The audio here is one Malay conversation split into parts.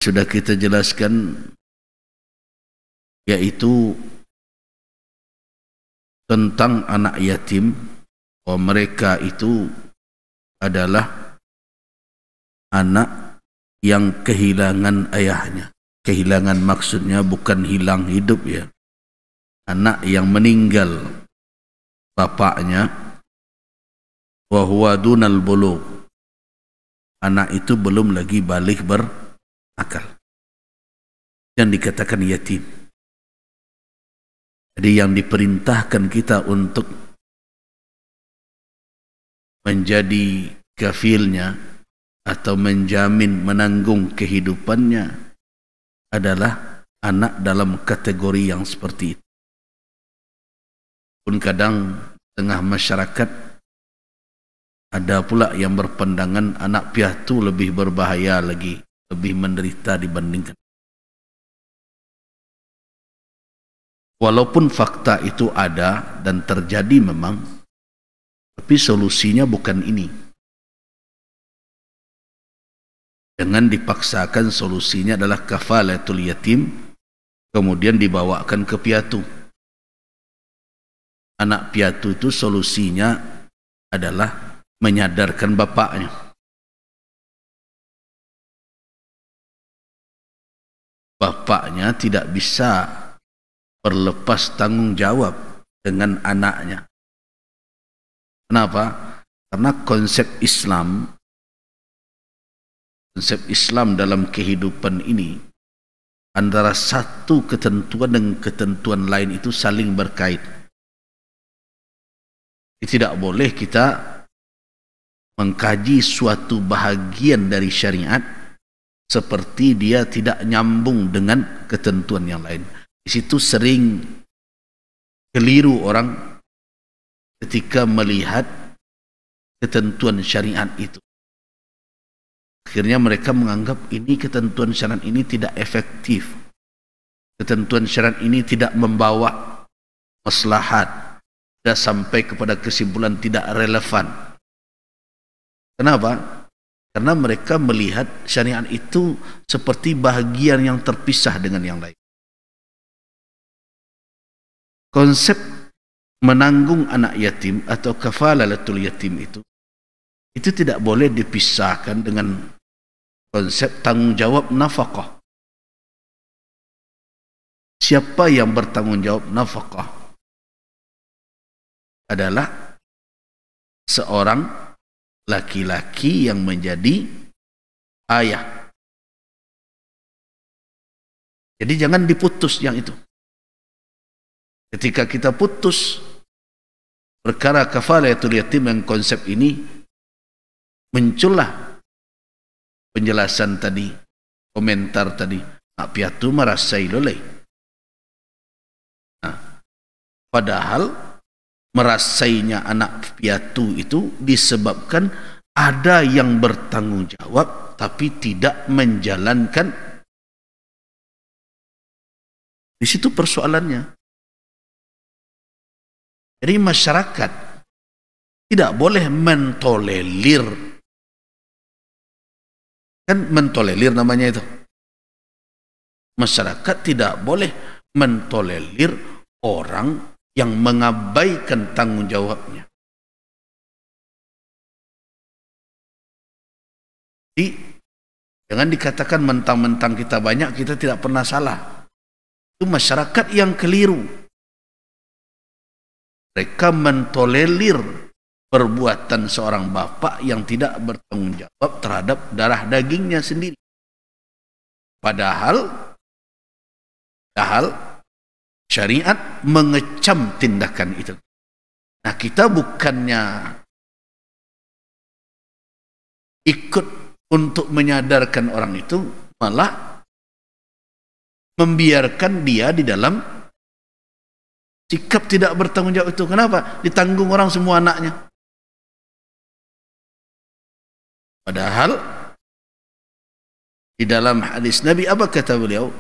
sudah kita jelaskan, yaitu tentang anak yatim, bahwa mereka itu adalah anak yang kehilangan ayahnya. Kehilangan maksudnya bukan hilang hidup ya. Anak yang meninggal bapaknya, wa huwa dunal bulugh. Anak itu belum lagi balik berakal, yang dikatakan yatim. Jadi yang diperintahkan kita untuk menjadi kafilnya atau menjamin menanggung kehidupannya adalah anak dalam kategori yang seperti itu. Pun kadang tengah masyarakat ada pula yang berpandangan anak piatu lebih berbahaya lagi, lebih menderita dibandingkan. Walaupun fakta itu ada dan terjadi memang, tapi solusinya bukan ini. Jangan dipaksakan solusinya adalah kafalatul yatim, kemudian dibawakan ke piatu. Anak piatu itu solusinya adalah menyadarkan bapaknya. Bapaknya tidak bisa berlepas tanggung jawab dengan anaknya. Kenapa? Karena konsep Islam dalam kehidupan ini, antara satu ketentuan dan ketentuan lain itu saling berkait. Tidak boleh kita mengkaji suatu bahagian dari syariat seperti dia tidak nyambung dengan ketentuan yang lain. Di situ sering keliru orang ketika melihat ketentuan syariat itu. Akhirnya mereka menganggap ini ketentuan syariat ini tidak efektif. Ketentuan syariat ini tidak membawa maslahat. Sudah sampai kepada kesimpulan tidak relevan. Kenapa? Karena mereka melihat syariat itu seperti bahagian yang terpisah dengan yang lain. Konsep menanggung anak yatim atau kafalatul yatim itu tidak boleh dipisahkan dengan konsep tanggung jawab nafkah. Siapa yang bertanggung jawab nafkah adalah seorang laki-laki yang menjadi ayah. Jadi jangan diputus yang itu. Ketika kita putus perkara kafalatul yatim yang konsep ini, muncullah penjelasan tadi, komentar tadi, nak piatu merasai lolai. Nah, padahal merasainya anak piatu itu disebabkan ada yang bertanggung jawab tapi tidak menjalankan. Di situ persoalannya. Jadi masyarakat tidak boleh mentolerir. Kan mentolerir namanya itu. Masyarakat tidak boleh mentolerir orang yang mengabaikan tanggung jawabnya. Jadi jangan dikatakan mentang-mentang kita banyak kita tidak pernah salah. Itu masyarakat yang keliru. Mereka mentolerir perbuatan seorang bapak yang tidak bertanggung jawab terhadap darah dagingnya sendiri. Padahal syariat mengecam tindakan itu. Nah, kita bukannya ikut untuk menyadarkan orang itu, malah membiarkan dia di dalam sikap tidak bertanggung jawab itu. Kenapa? Ditanggung orang semua anaknya. Padahal di dalam hadis Nabi apa kata beliau?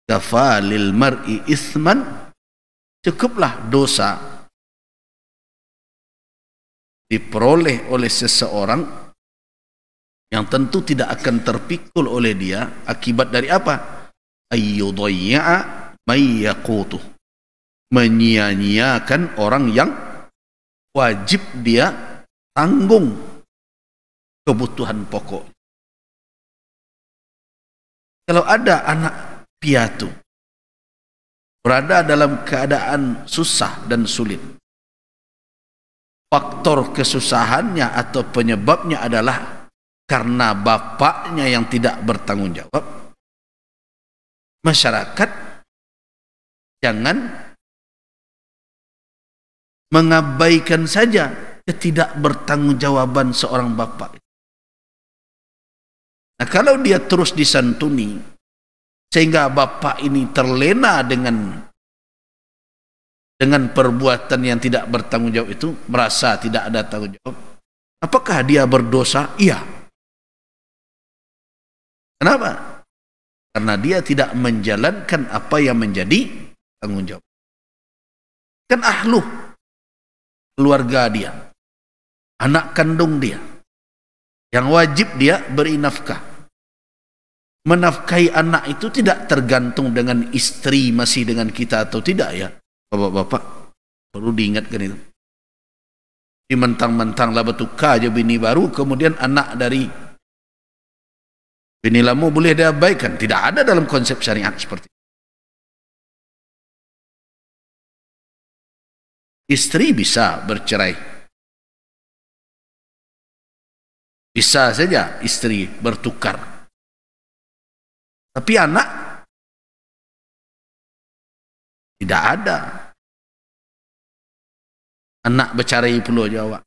Kafalil mar'i ithman, cukuplah dosa diperoleh oleh seseorang yang tentu tidak akan terpikul oleh dia akibat dari apa? Ayyudayya'a may yaqutuh, menyia-nyiakan orang yang wajib dia tanggung kebutuhan pokok. Kalau ada anak piatu berada dalam keadaan susah dan sulit, faktor kesusahannya atau penyebabnya adalah karena bapaknya yang tidak bertanggung jawab, masyarakat jangan mengabaikan saja ketidakbertanggungjawaban seorang bapak. Nah, kalau dia terus disantuni sehingga bapak ini terlena dengan perbuatan yang tidak bertanggung jawab itu, merasa tidak ada tanggung jawab, apakah dia berdosa? Iya. Kenapa? Karena dia tidak menjalankan apa yang menjadi tanggung jawab. Kan ahlu keluarga dia, anak kandung dia, yang wajib dia beri nafkah. Menafkahi anak itu tidak tergantung dengan istri masih dengan kita atau tidak, ya bapak-bapak, perlu diingatkan itu. Di mentang-mentang lah betuka aja bini baru, kemudian anak dari bini lama boleh diabaikan. Tidak ada dalam konsep syariat seperti itu. Istri bisa bercerai, bisa saja istri bertukar, tapi anak tidak ada. Anak bercerai Pulau Jawa.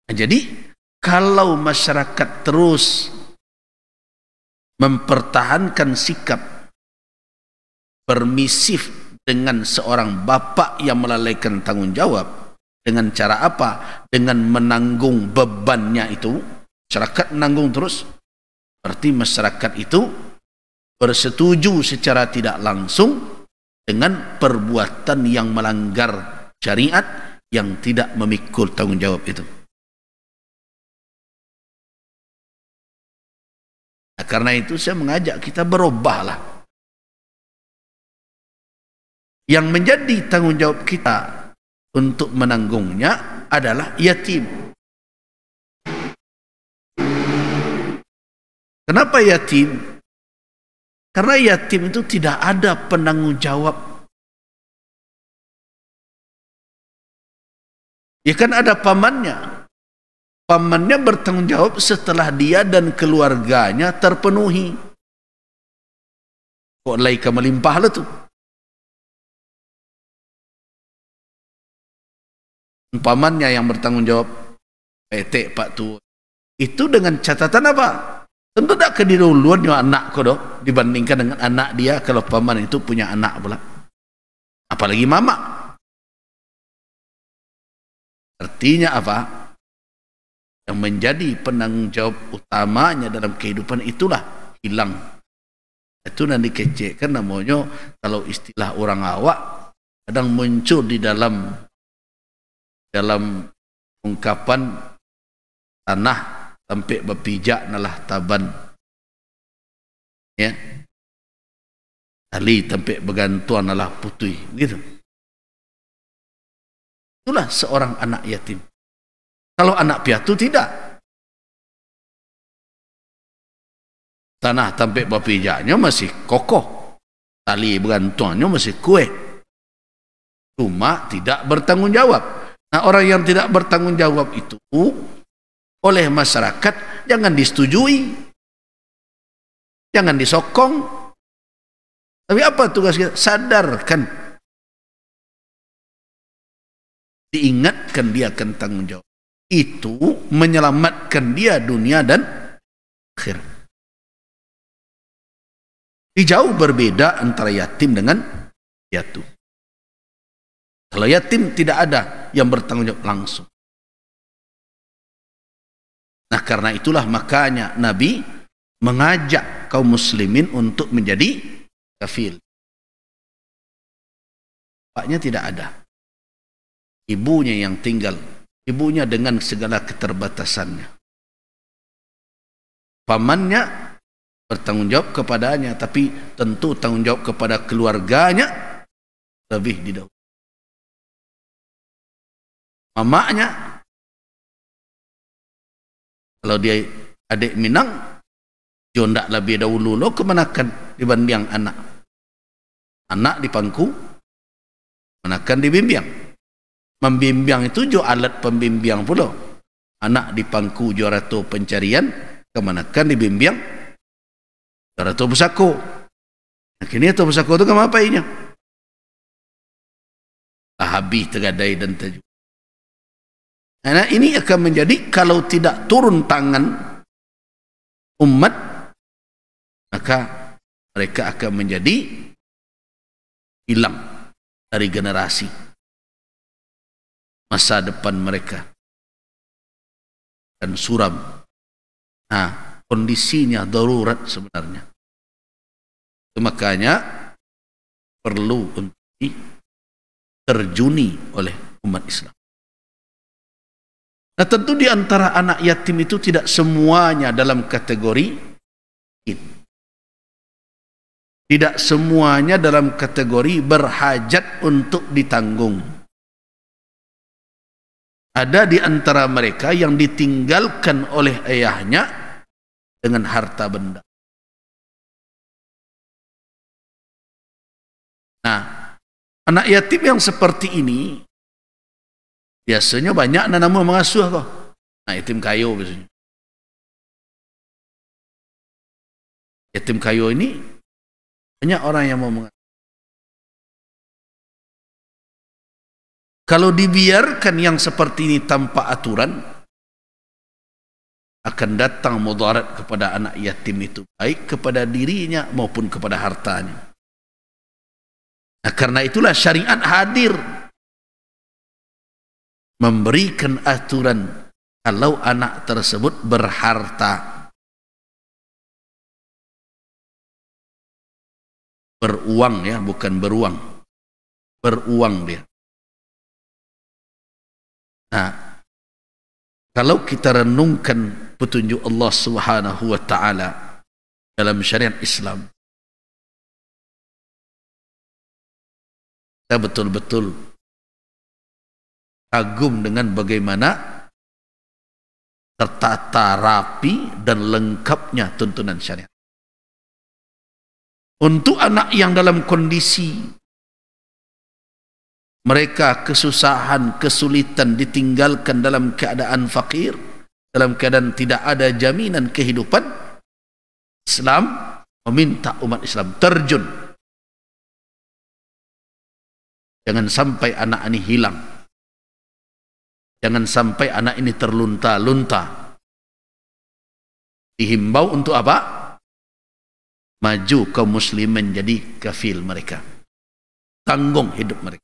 Nah, jadi kalau masyarakat terus mempertahankan sikap permisif dengan seorang bapak yang melalaikan tanggung jawab, dengan cara apa? Dengan menanggung bebannya itu, masyarakat menanggung terus, berarti masyarakat itu bersetuju secara tidak langsung dengan perbuatan yang melanggar syariat yang tidak memikul tanggung jawab itu. Nah, karena itu saya mengajak kita berubahlah. Yang menjadi tanggung jawab kita untuk menanggungnya adalah yatim. Kenapa yatim? Karena yatim itu tidak ada penanggung jawab. Ya kan ada pamannya. Pamannya bertanggung jawab setelah dia dan keluarganya terpenuhi. Kok laika melimpah lah tu. Pamannya yang bertanggung jawab, petek pak tu. Itu dengan catatan apa? Tentu tak kedahuluannya anak kau doh dibandingkan dengan anak dia kalau paman itu punya anak pula. Apalagi mama. Artinya apa? Yang menjadi penanggung jawab utamanya dalam kehidupan itulah hilang. Itu nanti kecekkan namanya, kalau istilah orang awak kadang muncul di dalam ungkapan tanah sampai berpijak nalah taban, ya, tali sampai bergantuan nalah putih, gitu. Itulah seorang anak yatim. Kalau anak piatu tidak, tanah sampai berpijaknya masih kokoh, tali bergantuannya masih kuat, cuma tidak bertanggung jawab. Nah, orang yang tidak bertanggung jawab itu oleh masyarakat jangan disetujui, jangan disokong. Tapi apa tugas kita? Sadarkan, diingatkan dia akan tanggung jawab. Itu menyelamatkan dia dunia dan akhirat. Jauh berbeda antara yatim dengan piatu. Kalau yatim tidak ada yang bertanggung jawab langsung. Nah, karena itulah makanya Nabi mengajak kaum muslimin untuk menjadi kafil. Bapaknya tidak ada, ibunya yang tinggal ibunya dengan segala keterbatasannya. Pamannya bertanggung jawab kepadanya, tapi tentu tanggung jawab kepada keluarganya lebih didahului. Mamanya, kalau dia adik Minang, dia tidak lebih dahulu lo kemanakan dibanding anak. Anak di pangku, manakan dibimbing. Membimbing itu jo alat pembimbing pula. Anak di pangku jo ratu pencarian, kemanakan dibimbing ratu pusako. Akhirnya ratu pusako itu kemapainya? Habis tergadai dan terjun. Nah, ini akan menjadi kalau tidak turun tangan umat, maka mereka akan menjadi hilang dari generasi masa depan mereka dan suram. Nah, kondisinya darurat sebenarnya. Itu makanya perlu untuk terjuni oleh umat Islam. Nah, tentu di antara anak yatim itu tidak semuanya dalam kategori it. Tidak semuanya dalam kategori berhajat untuk ditanggung. Ada di antara mereka yang ditinggalkan oleh ayahnya dengan harta benda. Nah, anak yatim yang seperti ini biasanya banyak nama mengasuh kok. Nah, yatim kayu biasanya. Yatim kayu ini banyak orang yang mau mengasuh. Kalau dibiarkan yang seperti ini tanpa aturan, akan datang mudarat kepada anak yatim itu, baik kepada dirinya maupun kepada hartanya. Nah, karena itulah syariat hadir memberikan aturan kalau anak tersebut berharta, beruang ya, bukan beruang, beruang dia. Nah, kalau kita renungkan petunjuk Allah Subhanahu wa taala dalam syariat Islam, kita betul-betul kagum dengan bagaimana tertata rapi dan lengkapnya tuntunan syariat. Untuk anak yang dalam kondisi mereka kesusahan, kesulitan, ditinggalkan dalam keadaan fakir, dalam keadaan tidak ada jaminan kehidupan, Islam meminta umat Islam terjun. Jangan sampai anak ini hilang. Jangan sampai anak ini terlunta-lunta. Dihimbau untuk apa? Maju kaum muslimin jadi kafil mereka. Tanggung hidup mereka.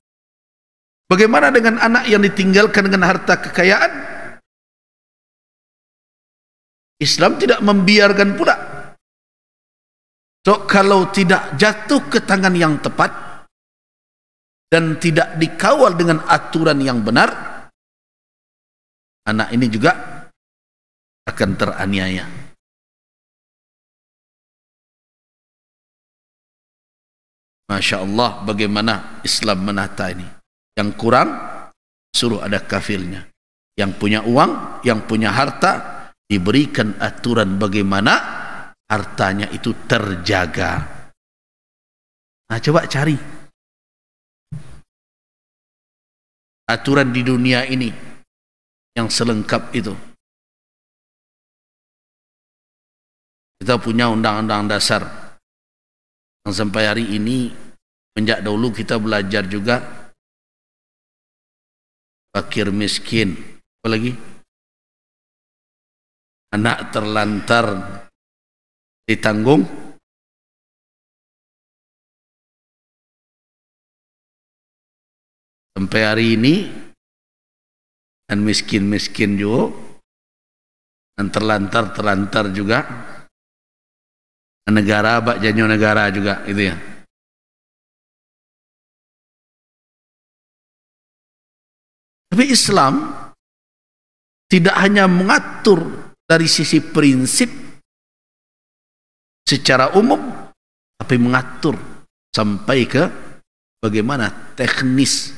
Bagaimana dengan anak yang ditinggalkan dengan harta kekayaan? Islam tidak membiarkan pula. So, kalau tidak jatuh ke tangan yang tepat dan tidak dikawal dengan aturan yang benar, anak ini juga akan teraniaya. Masya Allah, bagaimana Islam menata ini. Yang kurang, suruh ada kafilnya. Yang punya uang, yang punya harta, diberikan aturan bagaimana hartanya itu terjaga. Nah, coba cari aturan di dunia ini yang selengkap itu. Kita punya undang-undang dasar yang sampai hari ini, sejak dahulu kita belajar juga fakir miskin, apalagi anak terlantar ditanggung, sampai hari ini, dan miskin-miskin juga, dan terlantar juga, negara bak janyo negara juga itu ya. Tapi Islam tidak hanya mengatur dari sisi prinsip secara umum, tapi mengatur sampai ke bagaimana teknis.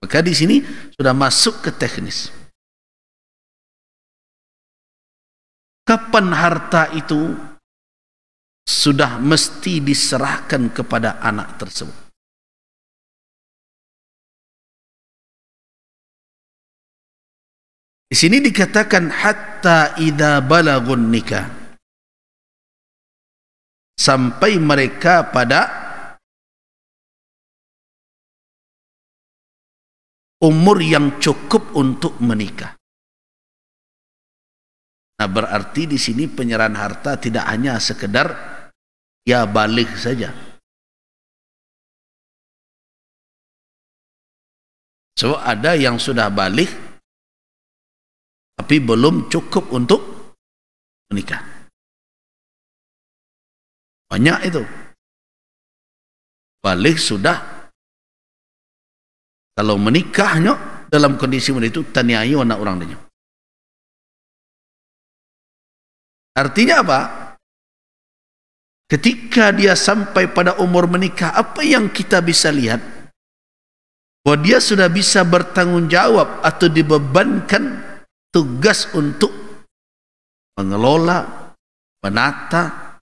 Maka di sini sudah masuk ke teknis. Kapan harta itu sudah mesti diserahkan kepada anak tersebut? Di sini dikatakan hatta idza balagun nikah, sampai mereka pada umur yang cukup untuk menikah. Nah, berarti di sini penyerahan harta tidak hanya sekedar ya balik saja. So ada yang sudah balik tapi belum cukup untuk menikah. Banyak itu. Balik sudah, kalau menikahnya dalam kondisi itu taniayu anak orang dia. Artinya apa? Ketika dia sampai pada umur menikah, apa yang kita bisa lihat? Bahwa dia sudah bisa bertanggung jawab atau dibebankan tugas untuk mengelola, menata,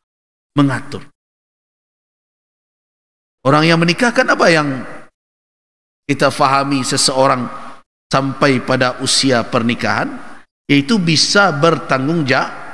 mengatur. Orang yang menikah kan apa yang kita fahami seseorang sampai pada usia pernikahan? Yaitu bisa bertanggung jawab